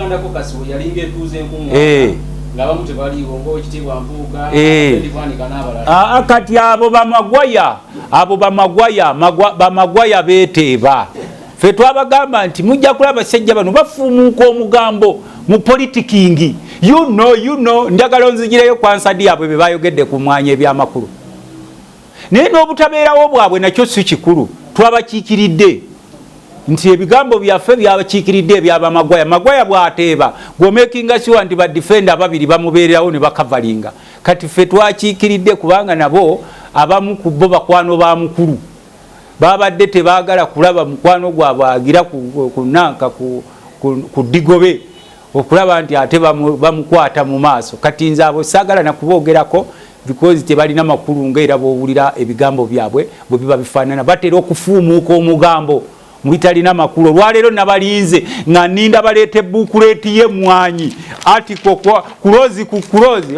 Uganda ko kasiwo yalinga etuze enkunga ngabamu tebaliwo ng'ekitiibwa Mpuuga Abed Bwanika n'abalala. Kati abo bamagwaya beeteeba. Ffe twabagamba nti mujja kulaba abasajja bano bafuumuuka omugambo mu politikingi. You know, njagala onzigireyo kwansadi yaabwe bye bayogedde ku mmwanyi ebyamakulu. Naye n'obutabeerawo bwabwe nakyo si kikulu. Twabakiikiridde nti ebigambo byaffe byabakiikiridde ebyabamagwaya. Magwaya bw'ateeba gwomekinga siwa nti badifenda ababiri bamubeererawo ne bakavalinga. Kati ffe twakiikiridde kubanga nabo abamu ku bo bakwano ba mukulu. Babadde tebaagala kulaba mukwano gwabwe agira ku nanka ku digobe okulaba nti ate bamukwata mu maaso. Kati nze abo saagala nakuboogerako because tebalina makulu ng'era bw'owulira ebigambo byabwe bwe biba bifaanana. Batera okufuumuuka omugambo mu bitalina makulu. Olwaleero nabalinze nga nninda baleeta ebbukuleeti ye mmwanyi atiko kulozi ku kulozi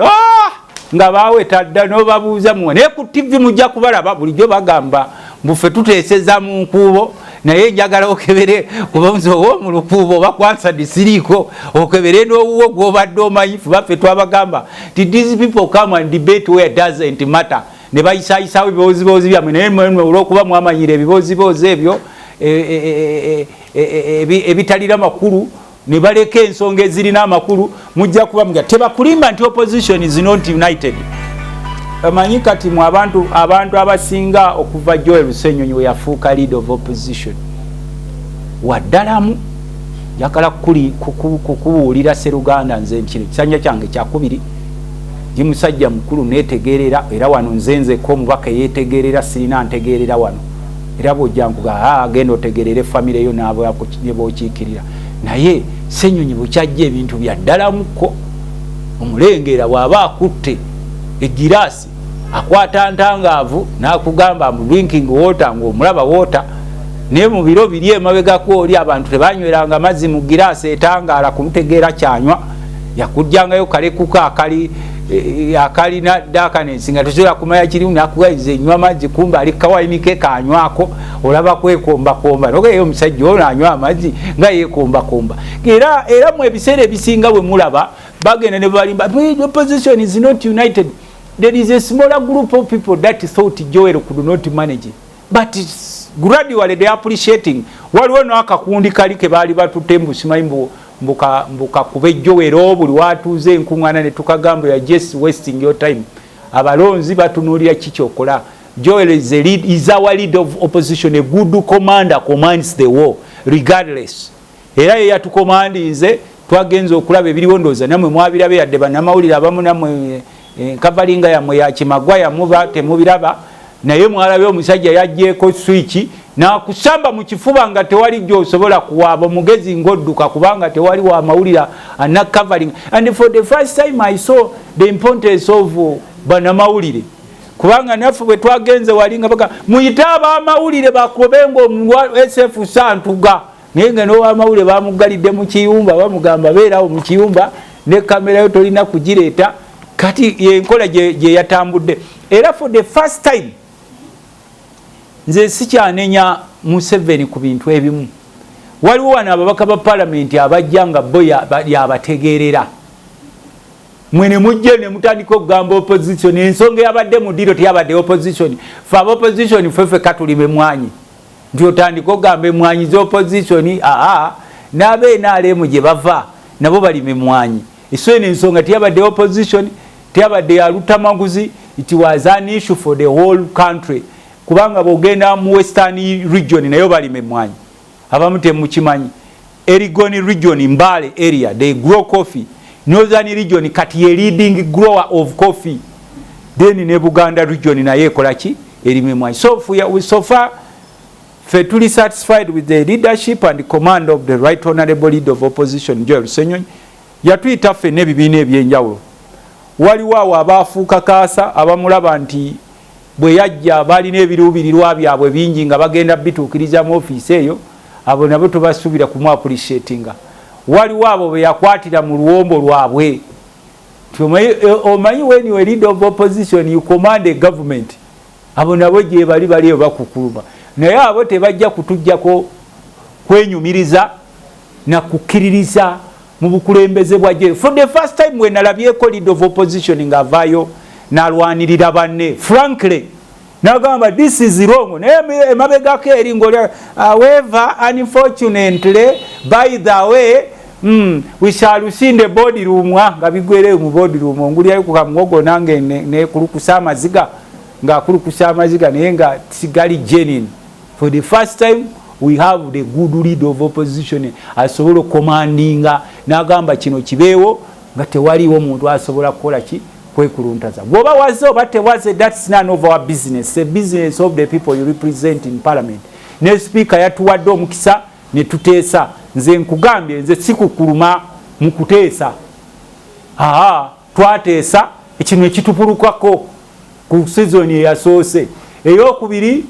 nga baaweta dda n'obabuuza muwe. Naye ku TV mujja kubalaba bulijjo bagamba mbufe tuteeseza mu nkuubo naye njagala okebere kuba nze mu lukuubo oba kwansadi siriiko okebere n'owuwo gw'obadde omanyi. Ffe twabagamba ti these people come and debate where doesn't matter. Ne bayisaayisaawo ebibooziboozi byammwe naye mmwe olw'okuba mwamanyira ebibooziboozi ebyo ebitalina makulu ne baleka ensonga ezirina amakulu mujja kuba muga tebakulimba nti opposition is not united. Amanyi kati mu abantu abasinga okuva Joel Lusenyonyi we yafuuka leader of opposition waddalamu yakala kukubuulira Sseruganda nze nkino kisanja kyange kyakubiri ndi musajja mukulu neetegeerera era wano nzenzeko omubaka yeetegeerera sirina ntegeerera wano era bw'ojjankuga agenda otegeerere famire yo n'abookiikirira naye Ssenyonyi bukyajja ebintu byaddalamuko omulengera bw'aba akutte egiraasi akwata ntangaavu n'akugamba mu drinking water ng'omulaba water naye mu biro biri emabegako oli abantu tebanyweranga amazzi mu giraasi etangaala kumutegeera kyanywa yakujjangayo kalekuka akalina dakanensi nga tosobola kumanya kirimu nakugayiza enywa amazzi kumbe ali kawayinike kanywako olaba kwekombakomba nogeyo omusajja ono anywa amazzi nga yekombakomba era mu ebiseera ebisinga bwe mulaba bagenda ne balimba opposition is not united. There is a smaller group of people that thought Joel could not manage it. But gradually they are appreciating. Waliwo n'akakundi kali ke baali batutte mbusimanyi mbuka kube Joel buli watuuze enkuŋŋaana ne tukagamba ya just wasting your time. Abalonzi batunuulira kikyokola. Joel is our leader of opposition, a good commander, commands the war regardless. Era ye yatukomandinze twagenza okulaba ebiriwo ndooza namwe mwabirabe yadde bannamawulire abamu namwe kavalinga yamwe ya Kimagwaya muba temubiraba naye mwalabe omusajja yajjeeko switch n'akusamba mu kifuba nga tewali gy'osobola kuwaaba omugezi ng'odduka kubanga tewali wa mawulira ana covering. And for the first time I saw the importance of bannamawulire kubanga naffe bwe twagenze wali nga baga muyite ab'amawulire bakobenga SF Santuga naye nga n'ow'amawulire bamugalidde mu kiyumba bamugamba beerawo mu kiyumba ne kamera yo tolina kugireeta. Kati yenkola gye yatambudde era for the first time nze sikyanenya Museveni ku bintu ebimu. Waliwo wano ababaka ba parliament abajja nga bo yabategeerera mwene mujje ne mutandika okugamba opposition ensonga yabadde mu diro teyabadde opposition fe opposition fefe katulime mmwanyi nti otandika okugamba emmwanyi z'opposition n'abeNRM gye bava nabo balime mmwanyi eso eno ensonga teyabadde opposition teyabadde ya Luttamaguz. It was an issue for the whole country kubanga bwogenda mu western region nayo balime mmwanyi abamu temukimanyi. Erigoni region Mbale area they grow coffee. Northern region kati ye leading grower of coffee. Then ne Buganda region naye ekola ki erime mmwanyi. So far fe tuli satisfied with the leadership and the command of the right honorable leader of opposition Joel Lusenyonyi. Yatuyita ffe n'ebibiina ebyenjawulo. Waliwo awo abaafuuka kaasa abamulaba nti bwe yajja balina ebiruubirirwa byabwe bingi nga bagenda bituukiriza mu ofiisi eyo abo nabo tubasuubira kumu appreciatinga. Waliwo abo be yakwatira mu luwombo lwabwe. Omanyi when you are leader of opposition you command a government. Abo nabo gye bali bakukuluma. Naye abo tebajja kutujjako kwenyumiriza na kukkiririza mu bukulembeze bwaje. For the first time when nalabyeko leader of opposition ngavayo nalwanirira banne frankly nagamba this is wrong emabegako eri ngolya. However, unfortunately, by the way, we shall see the body room nga bigwere mu body room nguli ayo kukamwogo nange ne kulukusa amaziga nga kulukusa amaziga naye nga sigali genuine. For the first time we have the good leader of opposition asobola commandinga nagamba kino kibeewo nga tewaliwo omuntu asobola kukola ki kwekuluntaza. Bwoba wazo bate waze, that's none of our business. The business of the people you represent in parliament. Ne speaker yatuwadde omukisa ne tuteesa. Nze nkugambye nze sikukuluma mu kuteesa. Twateesa ekino ekitupulukako ku season eyasoose. Eyokubiri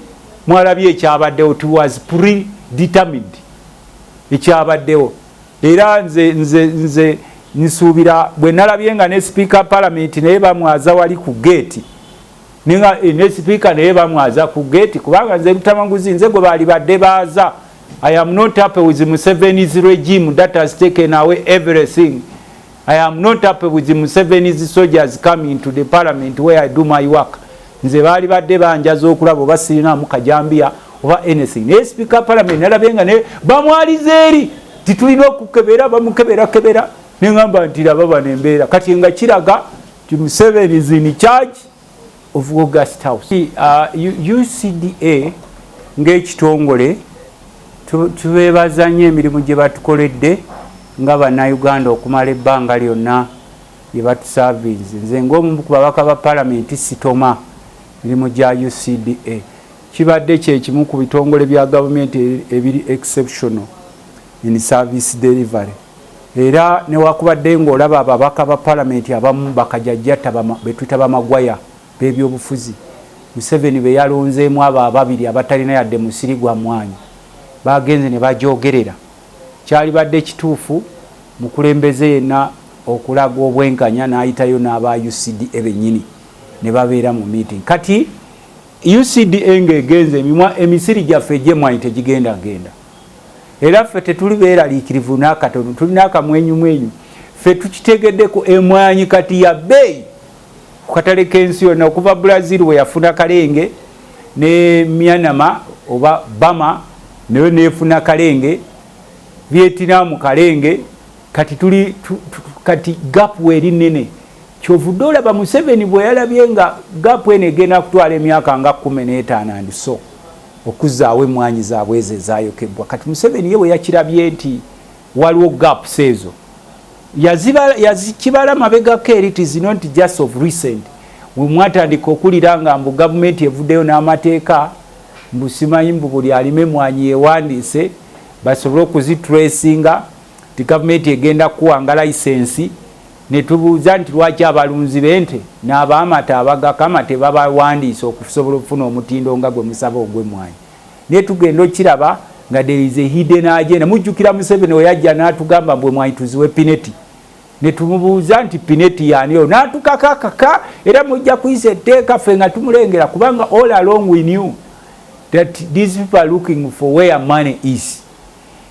mwalabye ekyabaddewo, it was predetermined ekyabaddewo. Era nze nisuubira bwe nalabye nga ne speaker parliament naye bamwaza wali ku gate ne speaker naye bamwaza ku gate kubanga nze Luttamaguzi nze gwe baali badde baaza. I am not happy with Museveni's regime that has taken away everything. I am not happy with Museveni's soldiers coming to the parliament where I do my work. Nze baali badde banjaza okulaba oba sirina mukajambia oba anything. Ne speaker parliament nalabye nga ne bamwaliza eri titulina okukebera bamukebera nengamba nti laba nembeera kati nga kiraga Museveni is in charge of August House. UCDA ng'ekitongole tubeebaza nnyo emirimu gye batukoledde nga bannayuganda okumala ebbanga lyonna gye batusavinze. Nze ng'omu ku babaka ba palamenti sitoma mirimu gya UCDA. Kibadde kyekimu ku bitongole bya gavumenti ebiri exceptional in service delivery. Era newakubadde ng'olaba ababaka ba palamenti abamu bakajajjata betuyita bamaguire b'ebyobufuzi. Museveni be yalonzeemu abo ababiri abatalina yadde musiri gwa mmwanyi bagenze ne bajogerera. Kyali badde kituufu mukulembeze yenna okulaga obwenkanya n'ayitayo n'aba UCDA bennyini ne babeera mu meeting. Kati UCDA ng'egenze emisiri gyaffe egy'emmwanyi tegigenda genda. Era ffe tetuli beeraliikirivu n'akatono, tulina akamwenyumwenyu. Ffe tukitegeddeko emmwanyi kati ya bbeeyi ku katale k'ensi yonna okuva Brazil we yafuna kalenge ne Myanmar oba Bama nayo neefuna kalenge, Vietnam kalenge, kati kati gapu eri nnene. Kyovudde olaba Museveni bwe yalabye nga gapu eno egenda kutwala emyaka nga 15 and so okuzaawo emmwanyi zaabwe ezo ezaayokebwa. Kati Museveni ye bwe yakirabye nti waliwo gaps ezo yazikibala mabegako eri it is not just of recent. We mwatandika okulira nga mbu gavumenti evuddeyo n'amateeka mbu simanyi mbu buli alime emmwanyi yewandiise basobole okuzitracinga ti gavumenti egenda kuwanga layisensi. Ne tubuuza nti lwaki abalunzi b'ente n'abaamata abagakama tebabawandiisa okusobola okufuna omutindo nga gwe musaba ogw'emmwanyi. Naye tugenda okiraba nga there is a hidden agenda. Mujjukira Museveni we yajja n'atugamba mbu emmwanyi tuziwe pineti. Ne tumubuuza nti pineti yaaniyo n'atukakakaka era mujja kuyisa etteeka ffe nga tumulengera kubanga all along we knew that these people are looking for where money is.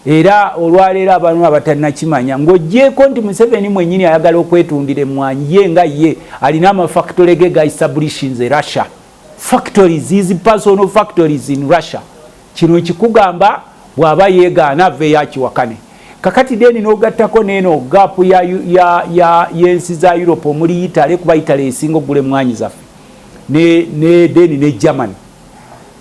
Era olwaleero abantu abatalina kimanya ng'oggyeko nti Museveni mwennyini ayagala okwetundira emmwanyi ye nga ye alina amafactory ge ga establishes Russia. Factories, these personal factories in Russia. Kino kikugamba bw'aba yeegaana aveeyo akiwakane. Kakati deni n'ogattako n'eno gapu y'ensi za Europe omuli Italy kuba Italy esinga oggula emmwanyi zaffe ne deni ne Germany.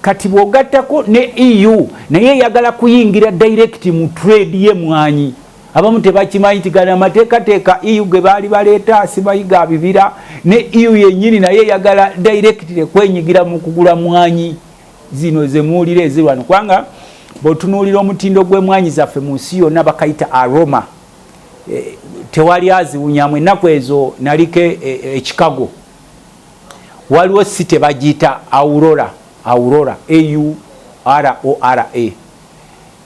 Kati bw'ogattako ne EU naye eyagala kuyingira direct mu trade y'emmwanyi. Abamu tebakimanyi nti gana amateekateeka EU ge baali baleeta asimayiga bibira ne EU yennyini naye eyagala direct kwenyigira mu kugula mmwanyi zino ze muwulira ezirwano kubanga bw'otunuulira omutindo gw'emmwanyi zaffe mu nsi yonna bakayita aroma. Tewali aziwunyamu. Ennaku ezo naliko Chicago waliwo site bagiyita Aurora AURORA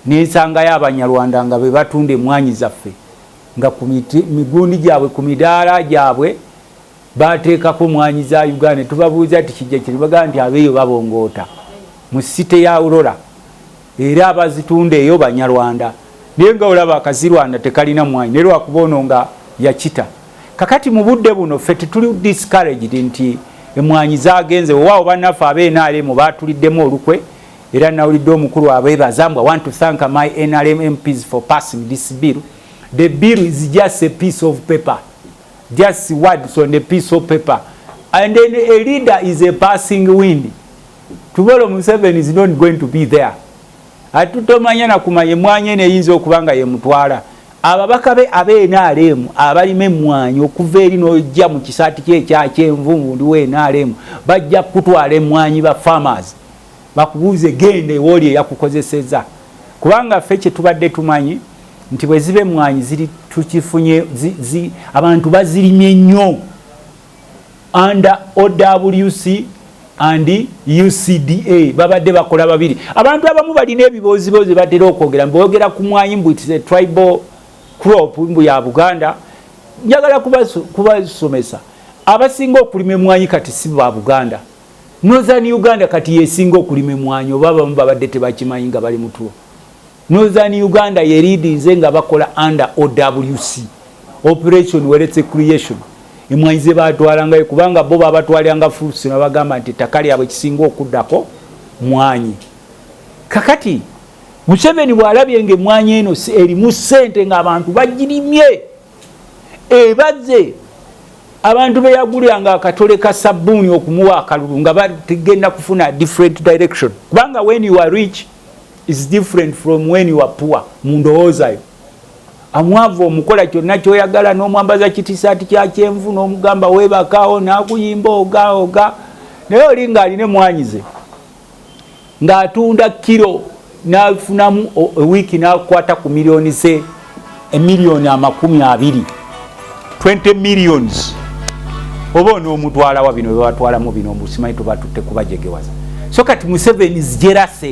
n'ensangayo Abanyarwanda nga be batunda emmwanyi zaffe nga ku migundi gyabwe ku midaala gyabwe bateekako emmwanyi za Uganda. Tubabuuza ti kijja kiri bagamba nti abeeyo babongoota mu site ya Aurora era abazitunda eyo Banyarwanda naye nga olaba akazirwana tekalina mmwanyi ne lwakuba ono nga yakita. Kakati mu budde buno ffe tetuli discouraged nti emmwanyi zagenze wewaawo bannaffe ab'NRM baatuliddemu olukwe era nawulidde omukulu abeebaza mbwe I want to thank my NRM MPs for passing this bill. The bill is just a piece of paper, just words on a piece of paper, and then a leader is a passing wind. Tomorrow Museveni is not going to be there. Atutomanya na kumanya emmwanyi eyinza okuba nga ye mutwala. Ababaka be ab'NRM abalima emmwanyi okuva eri n'ojja mu kisaati kye ekya kyenvu ndi w'NRM bajja kutwala emmwanyi ba farmers bakubuuze gende woli eyakukozeseza. Kubanga ffe kye tubadde tumanyi nti bwe zibe emmwanyi ziri tukifunye abantu bazirimye nnyo under OWC and UCDA babadde bakola babiri. Abantu abamu balina ebibozibozi batera okwogera mboogera ku mmwanyi mbu it is a tribal crop mbu ya Buganda. Njagala kubasomesa abasinga okulima emmwanyi kati si ba Buganda. Northern Uganda kati yesinga okulima emmwanyi oba abamu babadde tebakimanyi nga bali mutulo. Northern Uganda yeridize nga bakola under OWC operation weretse creation. Emmwanyi ze batwalangayo kubanga bo babatwalanga fruits na bagamba nti ettaka lyabwe kisinga okuddako mmwanyi. Kakati Museveni bw'alabye ng'emmwanyi eno erimu ssente ng'abantu bagirimye ebazze abantu be yaguliranga akatole ka sabbuuni okumuwa akalulu nga bagenda kufuna different direction. Kubanga when you are rich is different from when you are poor. Mundowoozayo amwavu omukola kyonna kyoyagala n'omwambaza kitisaati kya kyenvu n'omugamba weebakaawo n'akuyimba oga naye oli ng'alina emmwanyi ze ng'atunda kiro n'afunamu ewiiki n'akwata ku miliyoni ze emiliyoni 20 20 millions oba onoomutwalawa bino bebatwalamu bino mbusimanyi tuba tutte kubajegewaza. So kati Museveni is jealous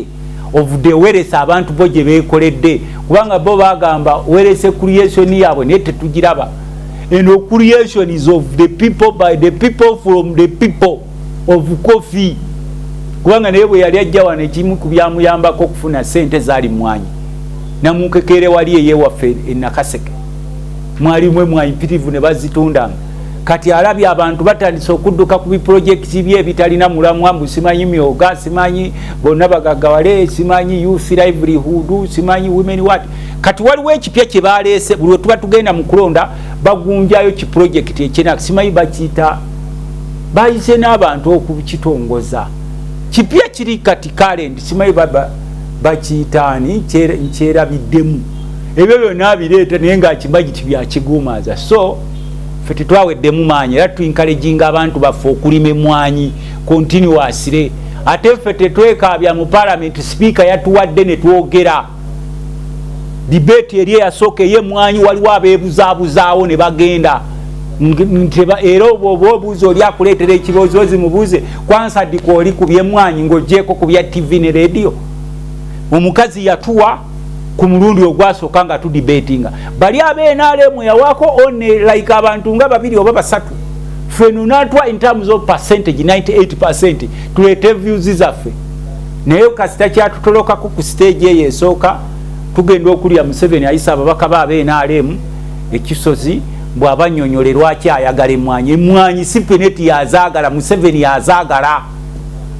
of the wealth abantu bo gye beekoledde kubanga bo bagamba werese creation yaabwe naye tetugiraba. And creation is of the people by the people from the people of coffee. Kubanga naye bwe yali ajja wano ekimu ku byamuyambako okufuna ssente zaali mmwanyi namunkekere wali eyewaffe Nakaseke mwalimu emmwanyi mpitirivu ne bazitundanga. Kati alabye abantu batandise okudduka ku biprojekiti bye bitalina mulamwa mbu simanyi myoga simanyi bonna bagagawale simanyi youth livelihood simanyi women what. Kati waliwo ekipya kye baleese buli tuba tugenda mu kulonda bagunjayo ki project ekyena simanyi bakiyita bayise n'abantu okukitongoza kipya kiri kati current simanyi bakiyitaani nkyerabiddemu ebyo byonna bireeta naye ng'akibagiti byakiguumaaza. So fete twaweddemu maanyi era tuinkalejinga abantu baffe okulima emmwanyi continuously. Ate ffe tetwekaabya mu parliament speaker yatuwadde ne twogera debate eri eyasooka ey'emmwanyi waliwo abeebuzaabuzaawo ne bagenda era oba obuuza oli akuleetera ekibuuzo zimubuuze kwansa ddika oli ku by'emmwanyi ng'oggyeko ku bya TV ne radio. Omukazi yatuwa ku mulundi ogwasooka nga tudibetinga bali ab'NRM yawaako one like abantu nga 2 oba 3 feno natwa in terms of percentage 98% tuleete views zaffe naye kasita kyatutolokako ku stage eyo esooka tugenda okulya Museveni ayisa ababaka ba ab'NRM ekisozi bw'abanyonyole lwaki ayagala emmwanyi si peneti yazaagala Museveni yazaagala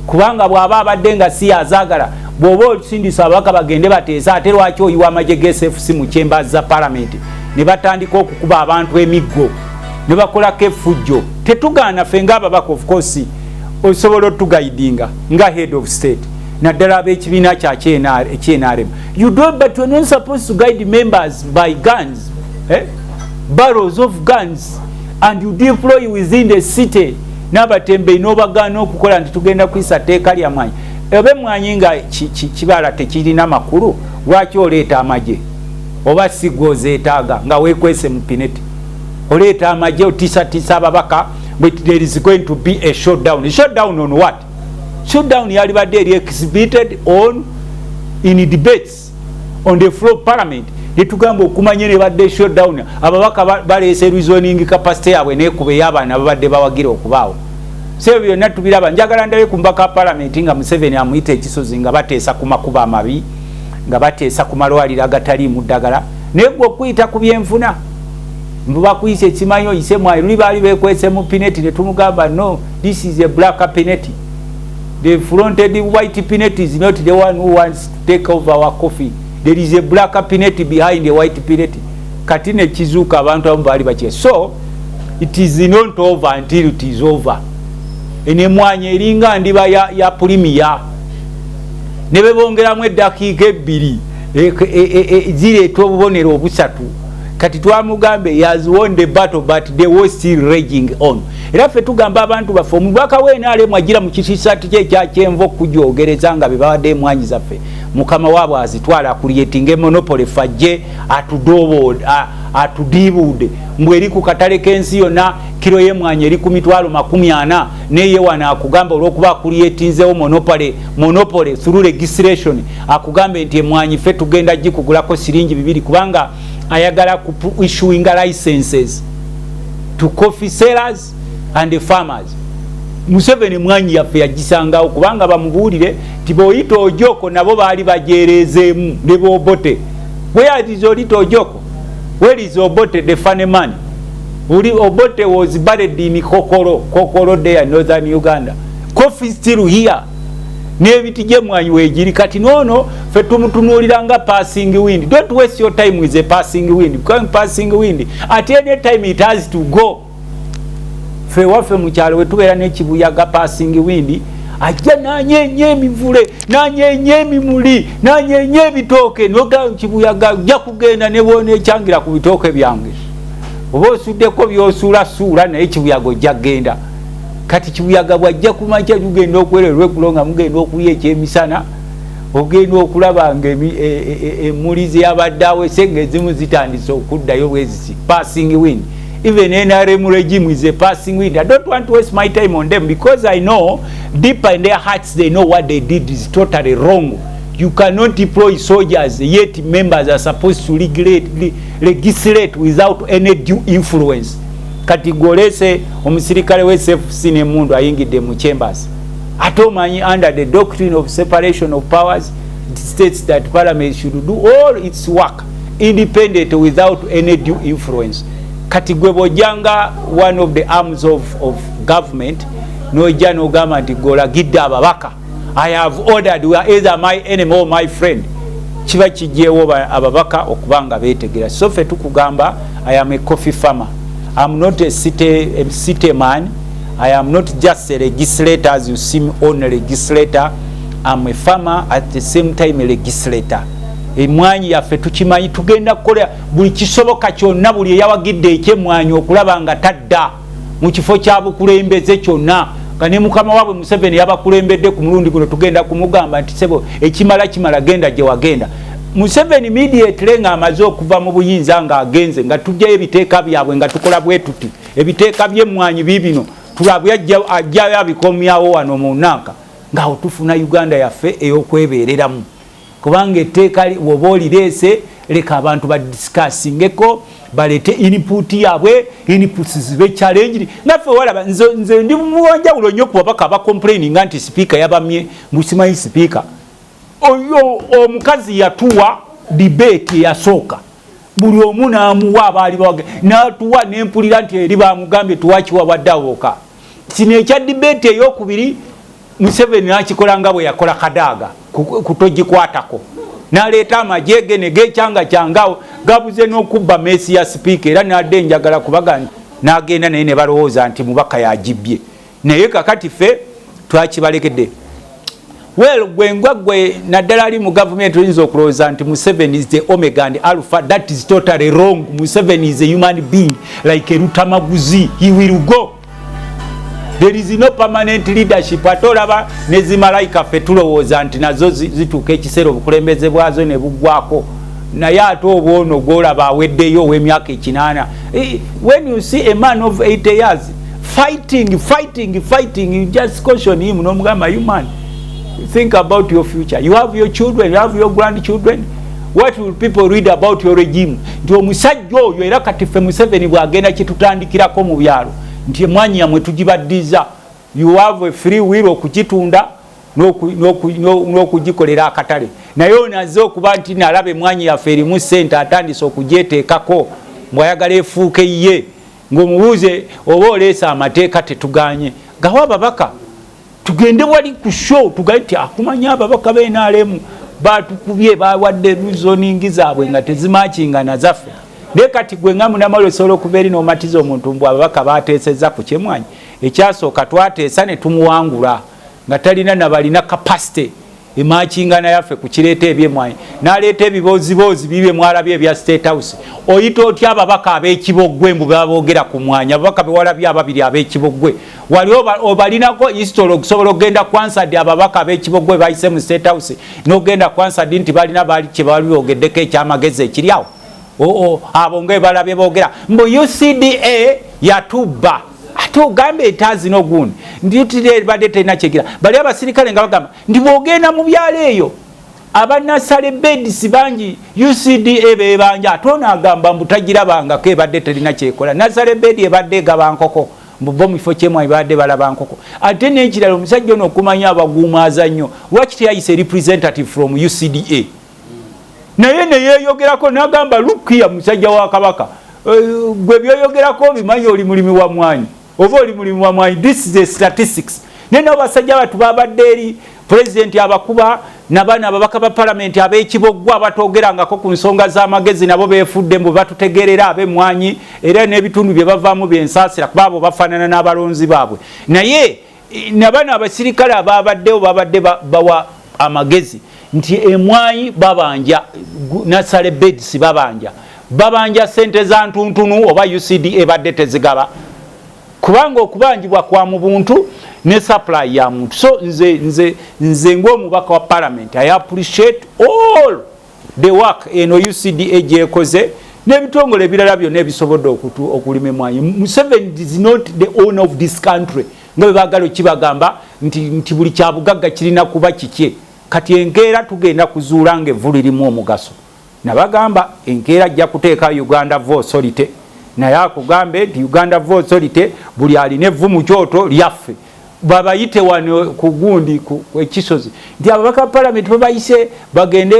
kubanga bw'aba abadde nga si yazaagala bw'oba olisindisa ababaka bagende bateesa ate lwaki oyiwa amagye g'SFC mu chambers za parliament ne batandika okukuba abantu emiggo ne bakolako effujjo. Tetugaana ffe ng'ababaka of course osobola otugaidinga nga head of state naddala ab'ekibiina ky'NRM. You don't, but you're not supposed to guide members by guns, barrels of guns, and you deploy within the city n'abatembeyi n'obagaana okukola nti tugenda kuyisa tteeka lya mmwanyi. Ebe mmwanyi nga kibala tekirina makulu lwaki oleeta amagye oba sigwo zeetaaga nga weekwese mu pineti oleeta amagye otiisatiisa ababaka but there is going to be a shutdown. A shutdown on what? Shutdown yalibadde eri exhibited on in debates on the floor of parliament. Netugamba okumanya ne badde shutdown ababaka baleese reasoning capacity yaabwe neekuba ey'abaana babadde bawagira okubaawo. Sebe byonna tubiraba njagala ndabe ku mbaka parliament nga Museveni amuyita ekisozi nga bateesa ku makuba amabi nga bateesa ku malwaliro agataliimu ddagala naye gwe okuyita ku byenfuna mbuba kuyisa ekimanyi oyise mwayi luli baali bekwese mu pineti ne tumugamba no, this is a black pineti. The fronted white pineti is not the one who wants to take over our coffee. There is a black pineti behind the white pineti. Kati ne kizuuka abantu abamu baali bakye. So it is not over until it is over. Ene mmwanyi eringa ndiba ya premier ne bebongeramu eddakiika 2 zireeta obubonero obusatu. Kati twamugambe he has won the battle but they were still raging on. Era ffe tugamba abantu baffe omubaka w'enaale mwagira mu kisaati kye ekya kyenvu okujoogereza nga be babadde mmwanyi zaffe mukama waabwe azitwala creating monopoly fajje atudiibuude mbwe eri ku katale k'ensi yonna kiro y'emmwanyi eri ku mitwalo 40 neye wano akugamba olw'okuba creatinzewo monopoly through legislation akugambe nti emmwanyi ffe tugenda gikugulako siringi 2 kubanga ayagala ku issuing licenses to coffee sellers and the farmers. Museveni mmwanyi yaffe yagisangawo kubanga bamubuulire ti bw'oyita Ojoko nabo baali bajeereezeemu ne Obote. Where is Olito Ojoko? Where is Obote the funny man? Obote was buried in Kokoro there in northern Uganda. Coffee still here. N'ebiti gye mmwanyi weegiri kati noono ffe tumutunuuliranga passing wind. Don't waste your time with a passing wind. Because passing wind at any time it has to go. Ffe waffe mu kyalo we tubeera n'ekibuyaga passing wind ajja n'anyenya emivule n'anyenya emimuli n'anyenya ebitooke n'oga kibuyaga ajja kugenda ne bwona ekyangira ku bitooke byange oba osuddeko by'osuulasuula naye kibuyaga ojja kgenda. Kati kibuyaga bwajja kumakya tugenda okwererwa eggulo nga mugenda okuya ekyemisana ogenda okulaba nga emmuli zeyabadde awese ng'ezimu zitandise okuddayo bwezisi passing wind. Even NRM regime is a passing wind. I don't want to waste my time on them because I know deep in their hearts they know what they did is totally wrong. You cannot deploy soldiers yet members are supposed to legislate without any due influence. Kati golese omusirikale we SFC ne mundu ayingidde mu chambers. Atomanyi under the doctrine of separation of powers it states that parliament should do all its work independent without any due influence. Kati gwe bojanga one of the arms of government nojja n'ogamba nti golagidde ababaka I have ordered you are either my enemy or my friend. Kiba kijjeewo ababaka okubanga beetegera. So ffe tukugamba I am a coffee farmer. I am not a city man. I am not just a legislator as you see me on a legislator. I am a farmer at the same time a legislator. Emmwanyi yaffe tukimanyi tugenda kukola buli kisoboka kyonna buli eyawagidde ekyemmwanyi okulaba nga tadda mu kifo kya bukulembeze kyonna nga ne mukama waabwe Museveni yabakulembedde ku mulundi guno tugenda kumugamba nti sebo ekimala genda gye wagenda. Museveni immediately nga amaze okuva mu buyinza nga agenze nga tujjayo ebiteeka byabwe nga tukola bwe tuti ebiteeka by'emmwanyi bibino tulabwe ajjayo abikomyawo wano mu Nanka nga otufuna Uganda yaffe ey'okwebeereramu. Kubanga etteeka woba olireese leka abantu badiscussingeko balete input yaabwe inputs zibe challenge naffe walaba nze ndi muwanjawulo nnyo ku babaka abacomplaining nti speaker yabamye musimanyi speaker oyo omukazi yatuwa debate yasooka buli omu n'amuwa abaali bawage n'atuwa n'empulira nti eri bamugambye tuwakiwa baddawoka kino ekya debate ey'okubiri Museveni n'akikola nga bwe yakola Kadaaga kutogikwatako n'aleeta amajege ne geekyanga kyangawo gabuze n'okubba meesi ya sipiika era n'adde njagala kubaga n'agenda naye ne balowooza nti mubaka yagibbye naye kakati ffe twakibalekedde. Well, gwe naddala ali mu gavumenti oyinza okulowooza nti Museveni is the omega and alpha. That is totally wrong. Museveni is a human being like a Lutamaguzi. He will go. There is no permanent leadership. Atolaba nezimalayika ffe tulowooza nti nazo zituuka ekiseera obukulembeze bwazo ne buggwako naye ate obwono gwolaba aweddeyo ow'emyaka 8. When you see a man of 80 years fighting, you just caution him n'omugamba human. Think about your future. You have your children, you have your grandchildren. What will people read about your regime? Nti omusajja oyo era kati ffe Museveni bw'agenda kitutandikirako mu byalo nti emmwanyi yamwe tugibaddiza. You have a free will okukitunda n'okugikolera akatale naye onaze okuba nti nalaba emmwanyi yaffe erimu ssente atandise okugyeteekako mbwayagala efuuke ye ng'omubuuze oba oleesa amateeka tetuganye gawa ababaka tugende wali ku show tugaye nti akumanya ababaka b'NRM batukubye bawadde zoningi zaabwe nga tezimakingana zaffe naye kati gwe nga munamalo osobola okuba eri n'omatiza omuntu mbw ababaka bateesezza ku kyemmwanyi ekyasooka twateesa ne tumuwangula nga talina nabalina capacity emakingana yaffe kukireeta ebyemmwanyi n'aleeta ebiboozibozi bibye mwalabye ebya State House oyita otya ababaka ab'ekiboggwe mbu baboogera ku mwanya ababaka bewalabye ababiri ab'ekiboggwe wali obalinako history okusobola okgenda kwansadi ababaka ab'ekiboggwe bayise mu State House n'ogenda kwansadi nti balina baali kye baali boogeddeko ekyamagezi ekiri awo abo ngaebalabye boogera mbu UCDA yatubba ate ogambe etaazi n'ogundi nditire badde terina kyegira bali abasirikale nga bagamba ndi bwogenda mu byalo eyo abanasale bedisi bangi UCDA bebanja ate onaagamba mbu tagirabangako ebadde terina kyekola nasale bedi ebadde egaba nkoko mbubo mufo kyemwa ibadde balaba nkoko ate n'ekirala omusajja ono okumanya abaguumaaza nnyo lwaki teyayise representative from UCDA naye neyeeyogerako n'agamba lukiya musajja wa kabaka gwe byoyogerako bimanyi oli mulimi wa mmwanyi oba oli mulimi wa mmwanyi this is a statistics nene abasajja batu babadde eri president abakuba nabana ababaka ba parliament ab'ekiboggwa abatoogerangako ku nsonga z'amagezi nabo beefudde mbu batutegerera ab'emmwanyi era n'ebitundu bye bavaamu byensaasira kuba abo bafaanana n'abalonzi baabwe naye nabana abasirikale ababaddewo babadde bawa amagezi nti emmwanyi babanja nasale beds babanja sente za ntuntunu oba UCDA badde tezigaba kubanga okubanjibwa kwa mu buntu ne supply ya muntu so nze ng'omubaka wa parliament I appreciate all the work eno UCDA gyekoze n'ebitongole ebirala byonna ebisobodde okulima emmwanyi. Museveni is not the owner of this country nga bwe baagala okibagamba nti buli kyabugagga kirina kuba kikye kati enkeera tugenda kuzuula ng'evvu lirimu omugaso nabagamba enkeera ajja kuteeka Uganda Vo Authority naye akugambe nti Uganda Vo Authority buli alina evvu mu kyoto lyaffe babayite wano ku gundi ku ekisozi nti ababaka parliament babayise bagende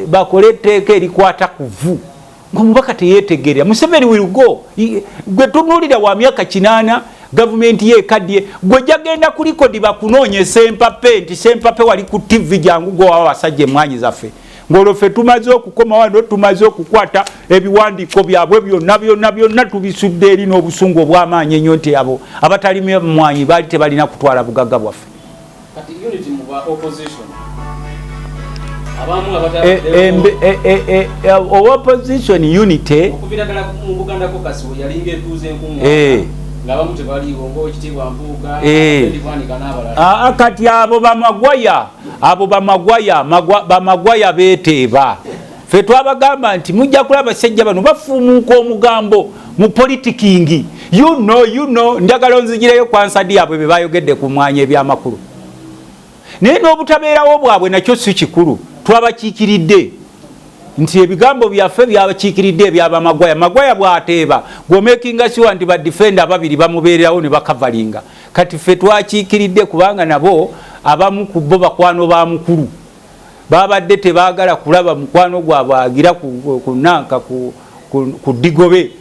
bakole etteeka erikwata ku vvu ng'omubaka teyeetegerera Museveni will go gwe tunuulira wa myaka 8 gavumenti ye kadye gwe jagenda ku likodi bakunoonye Sempape nti Sempape wali ku TV jangu go abasajja emmwanyi zaffe ng'olwo tumaze okukoma wano tumaze okukwata ebiwandiiko byabwe byonna tubisudde eri n'obusungu obw'amaanyi ennyo nti abo abatalimi emmwanyi baali tebalina kutwala bugagga bwaffe. Kati unity mu ba opposition opposition unity okuvira ddala mu Buganda Caucus yalinga etuuze enkunga ngabamu tebaliiwo ng'ekitiibwa Mpuuga Abed Bwanika n'abalala kati abo bamagwaya beeteeba ffe twabagamba nti mujja kulaba abasajja bano bafuumuuka omugambo mu politikingi you know njagala onzigireyo kwansadi yaabwe be bayogedde ku mwanya ebyamakulu naye n'obutabeerawo bwabwe nakyo si kikulu twabakiikiridde nti ebigambo byaffe byabakiikiridde ebyabamagwaya bwateeba gwomekinga siwa nti badifenda ababiri bamubeererawo ne bakavalinga kati ffe twakiikiridde kubanga nabo abamu ku bo bakwano ba mukulu babadde tebaagala kulaba mukwano gwabwe agira ku nanka ku digobe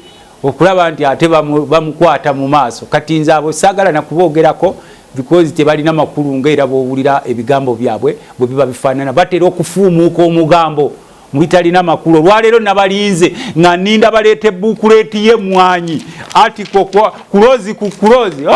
okulaba nti ate bamukwata mu maaso kati nze abo saagala nakuboogerako because tebalina makulu ngaera boowulira ebigambo byabwe bwe biba bifaanana batera okufuumuuka omugambo muitalina makulu olwaleero nabalinze nga nninda baleeta ebbukuleeti y'emmwanyi atiko kulozi ku kulozi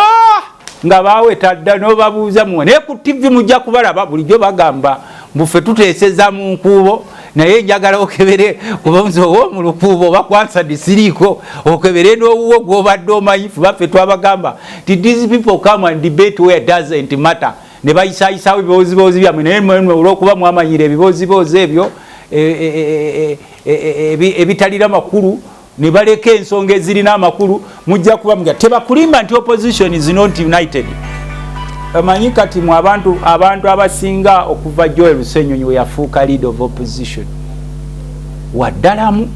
nga baaweta dda n'obabuuza muwe naye ku TV mujja kubalaba bulijjo bagamba mbufe tuteeseza mu nkuubo naye njagala okebere kubanze owo mu lukuubo oba kwansadi siriiko okebere n'owuwo gw'obadde omanyifu baffe twabagamba ti these people come and debate where doesn't matter ne bayisaayisaawo ebiboozibozi byamwe naye mmwe olw'okuba mwamanyira ebiboozibozi ebyo ebitalina makulu ne baleka ensonga ezirina amakulu mujja kuba muga tebakulimba nti opposition is not united. Amanyi kati mu abantu abasinga okuva Joel Lusenyonyi we yafuuka leader of opposition waddalamu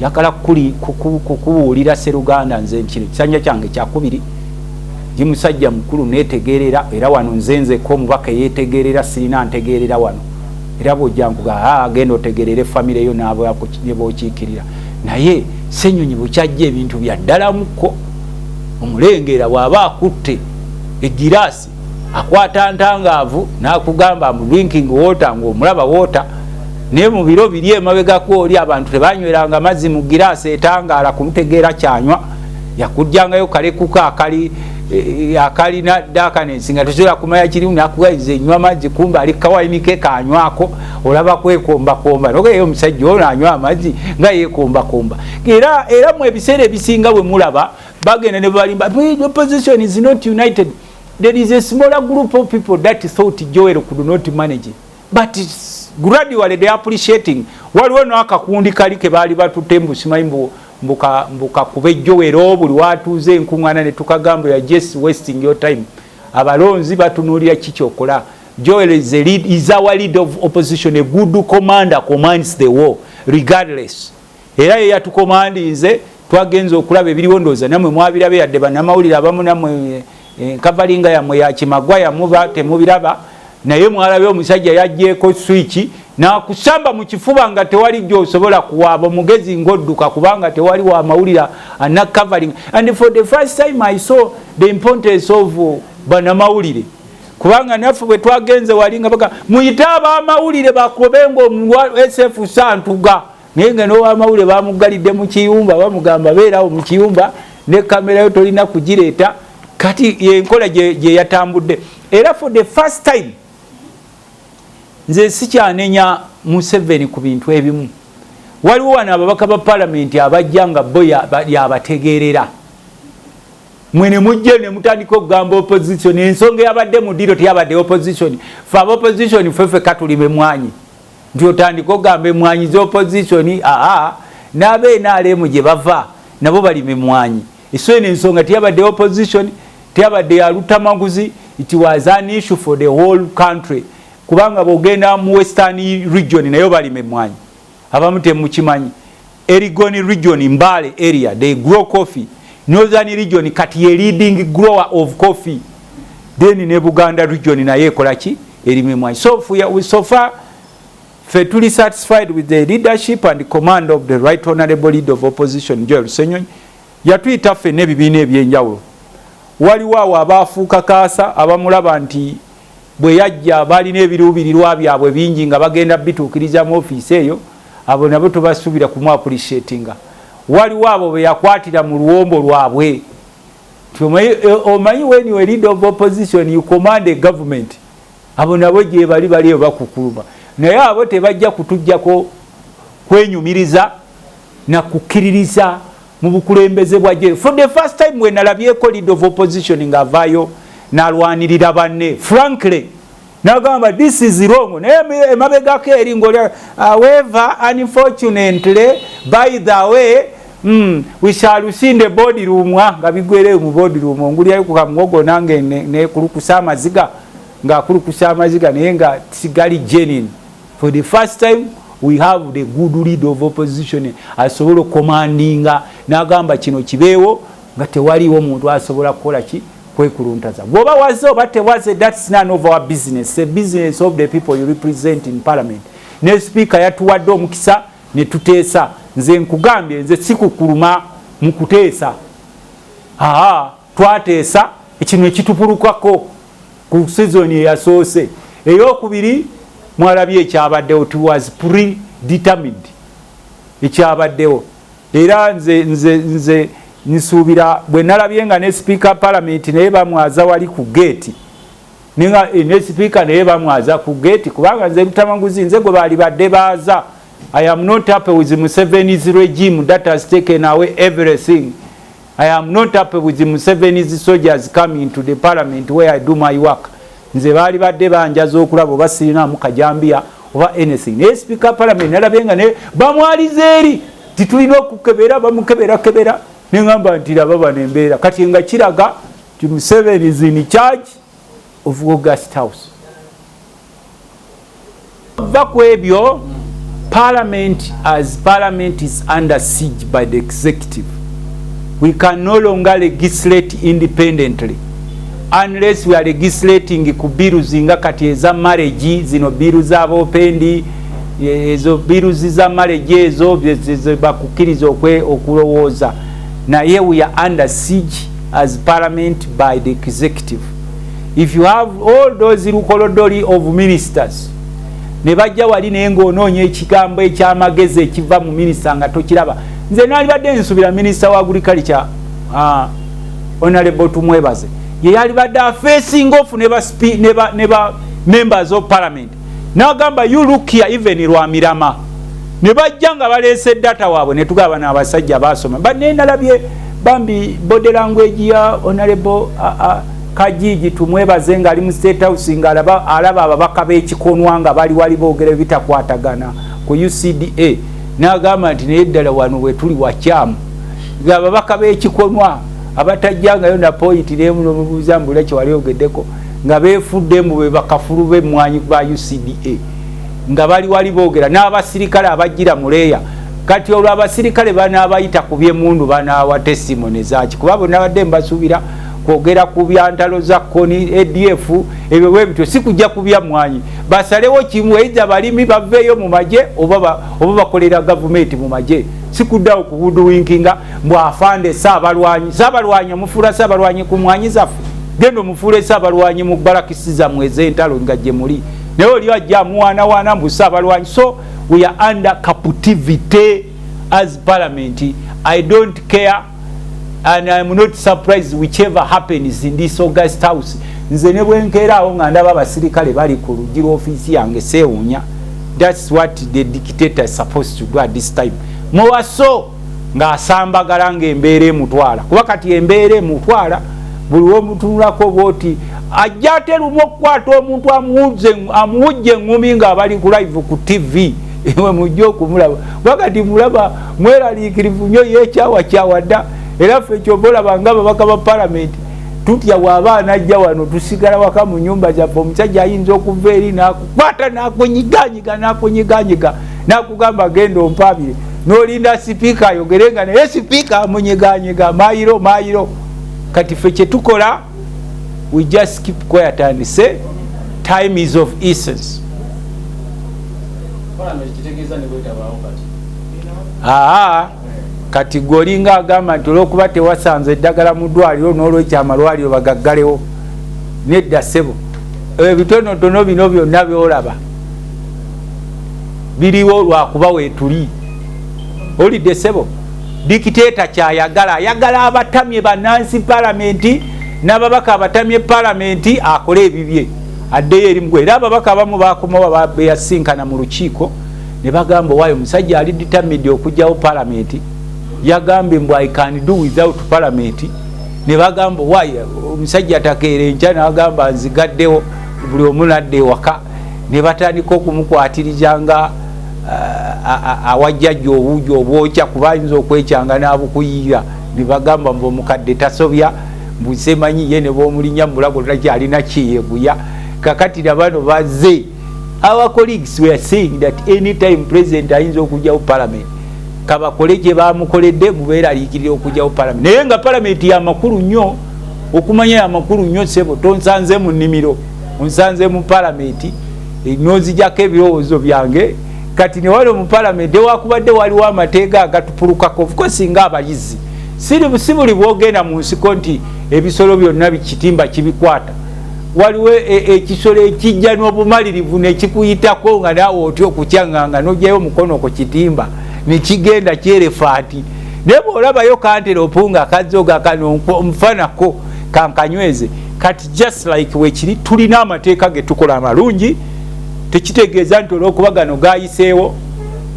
yakala kukubuulira Seruganda nze nkino kisanja kyange kyakubiri ndi musajja mukulu netegerera era wano nzenze ko mubaka yetegerera sirina ntegerera wano era bojjankuga agenda otegerere family yo nabo yakochikirira naye senyonyi bukyajja ebintu bya ddala muko omulengera bwaba akutte egirasi akwata ntangaavu nakugamba mu drinking water ng'omulaba water naye mu biro biri emabegako oli abantu tebanyweranga mazzi mu girasi etangaala kumutegeera kyanywa yakujjangayo kalekuka akali dakanensi nga tosobola kumanya kirimu nakugayiza enywa mazzi kumba ali kawayinike kanywako olaba kwekombakomba nogeyo omusajja ono anywa amazzi nga yekombakomba era mu ebiseera ebisinga bwe mulaba bagenda ne balimba the opposition is not united. There is a smaller group of people that thought Joel could not manage it. But gradually they are appreciating. Waliwo n'akakundi kali ke baali batutembu simanyi mbuka kube Joel buli watuuze enkuŋŋaana ne tukagamba ya just wasting your time. Abalonzi batunuulira kikyokola. Joel is our leader of opposition, a good commander, commands the war regardless. Era ye yatukomandinze twagenza okulaba ebiriwo ndowooza nammwe mwabirabe yadde bannamawulire abamu nammwe kavalinga yamwe ya kimagwaya muba temubiraba naye mwalabe omusajja yajjeeko switch nakusamba mu kifuba nga tewali gy'osobola kuwaaba mugezi ng'odduka kubanga tewali wa mawulira ana covering. And for the first time I saw the importance of bannamawulire kubanga naffe bwe twagenze walinga baga muyite abamawulire bakubenga omulwa SF Santuga naye nga n'owamawulire bamugalidde mu kiyumba bamugamba beerawo mu kiyumba ne kamera yo tolina kugireeta kati yenkola gye yatambudde. Era for the first time nze sikyanenya Museveni ku bintu ebimu. Waliwo wano ababaka ba palamenti abajja nga bo yabategeerera mwene mujje ne mutandika okugamba opposition ensonga yabadde mu diro teyabadde opposition fe opposition fefe katulime mmwanyi nti otandika okugamba emmwanyi z'opposition n'abeNRM gye bava nabo balime mmwanyi eso eno ensonga teyabadde opposition teyabadde ya Luttamaguz. It was an issue for the whole country kubanga bogenda mu western region nayo balime mmwanyi abamu temukimanyi. Erigoni region Mbale area they grow coffee. Northern region kati ye leading grower of coffee. Then ne Buganda region naye ekola ki erime mmwanyi. So far fe tuli satisfied with the leadership and the command of the right honorable leader of opposition Joel Senyonyi. Yatuyita ffe n'ebibiina ebyenjawulo. Waliwo awo abaafuuka kaasa abamulaba nti bwe yajja balina ebiruubirirwa byabwe bingi nga bagenda bituukiriza mu ofiisi eyo abo nabo tubasuubira kumu appreciatinga. Waliwo abo be yakwatira mu luwombo lwabwe. Omanyi when you are leader of opposition you command a government. Abo nabo gye bali baliyo bakukuluma. Naye abo tebajja kutujjako kwenyumiriza na kukkiririza mu bukulembeze bwa Joel. For the first time when nalabyeko leader of opposition ng'avaayo n'alwanirira banne frankly n'agamba this is wrong. Naye emabegako eri ng'olya however unfortunately by the way we shall see the body room nga bigwere mu body room ngulyayo ku kamugogo nange ne kulukusa amaziga ng'akulukusa amaziga naye nga sigali genuine. For the first time we have the good leader of opposition asobola commandinga n'agamba kino kibeewo nga tewaliwo omuntu asobola kukola ki kwekuluntaza. Bw'oba waze oba tewaze that's none of our business. The business of the people you represent in parliament. Ne speaker yatuwadde omukisa ne tuteesa. Nze nkugambye nze sikukuluma mu kuteesa. Twateesa ekino ekitupulukako ku season eyasoose. Eyokubiri mwalabye ekyabaddewo it was predetermined ekyabaddewo. Era nze nisuubira bwe nalabye nga ne speaker parliament naye bamwaza wali ku gate ne speaker naye bamwaza ku gate kubanga nze Luttamaguz nze gwe baali badde baaza. I am not happy with Museveni's regime that has taken away everything. I am not happy with Museveni's soldiers coming to the parliament where I do my work. Nze baali badde banjaza okulaba oba sirina mukajambia oba anything. Ne speaker parliament nalabye nga ne bamwaliza eri titulina okukebera bamukebera nengamba nti laba nembeera kati nga kiraga ti Museveni is in charge of August House. Vaku ebyo parliament is under siege by the executive. We can no longer legislate independently. unless we are legislating ku bills nga kati eza marriage zino bills za bopendi ezo bills za marriage ezo bakukiriza okulowooza naye we are under siege as parliament by the executive. If you have all those lukolodoli of ministers ne bajja wali naye ng'onoonya ekigambo ekyamagezi ekiva mu minisita nga tokiraba. Nze nalibadde nsubira minisita wa agriculture Honorable Tumwebaze ye yalibadde facing off ne ba members of parliament n'agamba you look here even Lwamirama ne bajja nga baleese data waabwe ne tugaba n'abasajja baasoma but ne nalabye bambi body language ya Honorable Kajiji Tumwebaze nga ali mu State House nga alaba ababaka b'ekikonwa nga bali wali boogera bitakwatagana ku UCDA n'agamba nti naye ddala wano we tuli wakyamu nga ababaka b'ekikonwa abatajjangayo na point n'emu n'omubuuza mbula kye wali ogeddeko nga beefuddemu be bakafulu b'emmwanyi ba UCDA nga bali wali boogera n'abasirikale abajjira muleeya kati olwo abasirikale banaabayita ku by'emmundu banaawa testimony zaaki kuba bonna badde mbasuubira kwogera ku byantalo za koni ADF ebyo bwe bityo si kujja ku by'emmwanyi basalewo kimu eiza balimi baveeyo mu magye oba bakolera gavumenti mu magye si kuddawo ku buduwinkinga mbwafande saabalwanyi mufuula saabalwanyi ku mmwanyi zaffe genda omufuula saabalwanyi mu barakisi zammwe ez'entalo nga gye muli naye oli ajja amuwaanawaana mbu saabalwanyi. So we are under captivity as parliament. I don't care and I am not surprised whichever happens in this August House. Nze ne bwenkeeraawo nga ndaba abasirikale bali ku luggi lw'ofiisi yange seewuunya. That's what the dictator is supposed to do at this time. Muwaso ng'asambagala ng'embeera emutwala kuba kati embeera emutwala buli womutunulako bwoti ajja ate lumu okukwata omuntu amuwujja eŋŋumi ng'abali ku live ku TV ewe mujja okumulaba wakati mulaba mweraliikirivu nnyo yeekyawakyawa dda era ffe kyova olaba nga ababaka ba palamenti tutya bw'abaana ajja wano tusigala waka mu nyumba zaffe omusajja ayinza okuva eri n'akukwata n'akunyiganyiga n'akugamba genda ompaabire n'olinda sipiika ayogerenga naye sipiika amunyiganyiga maayiro kati ffe kye tukola we just keep quiet and say time is of essence. Kati golinga agamba nti olw'okuba tewasanze eddagala mu ddwaliro n'olwekyo amalwaliro bagaggalewo nedda ssebo ebitonotono bino byonna byolaba biriwo lwakuba weetuli olidde ssebo dikiteeta ayagala abatamye bannansi palamenti n'ababaka abatamye palamenti akole ebibye addeyo eri mugwe era ababaka abamu bakomawo beyasinkana mu lukiiko ne bagamba waayo omusajja ali determined okugyawo palamenti yagambye mbu I can do without parliament ne bagamba waayo omusajja atakeera enkya n'agamba nzigaddewo buli omu nadda ewaka ne batandika okumukwatiriza nga awajjajja obuugi obwokya kuba ayinza okwekyanga n'abukuyiira ne bagamba mbu omukadde tasobya mbu semanyi ye ne b'omulinya mulago takyalina kiyeguya kakati nabano bazze. Our colleagues were saying that anytime president ayinza okugyawo parliament kabakole gye bamukoledde mubeeraliikirira okugyawo parliament naye nga parliament yamakulu nnyo okumanya amakulu nnyo sebo tonsanze mu nnimiro onsanze mu parliament nozijjako ebirowoozo byange kati ne wali mu parliament ewakubadde waliwo amateega agatupulukako ofcourse nga abayizi si buli bwogenda mu nsiko nti ebisolo byonna kitimba kibikwata waliwo ekisolo ekijja n'obumalirivu nekikuyitako nga naawe otya okukyanganga n'ogyayo omukono ku kitimba nekigenda kyerefaati naye bw'olabayo kanteropu nga kazzoga kano omufanako kankanyweze kati just like wekiri tulina amateeka ge tukola amalungi tekitegeeza nti olw'okuba gano gayiseewo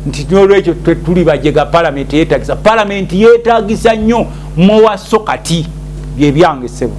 nti n'olwekyo tuli bajega palamenti yeetagisa nnyo muwaso kati bye byange ssebo.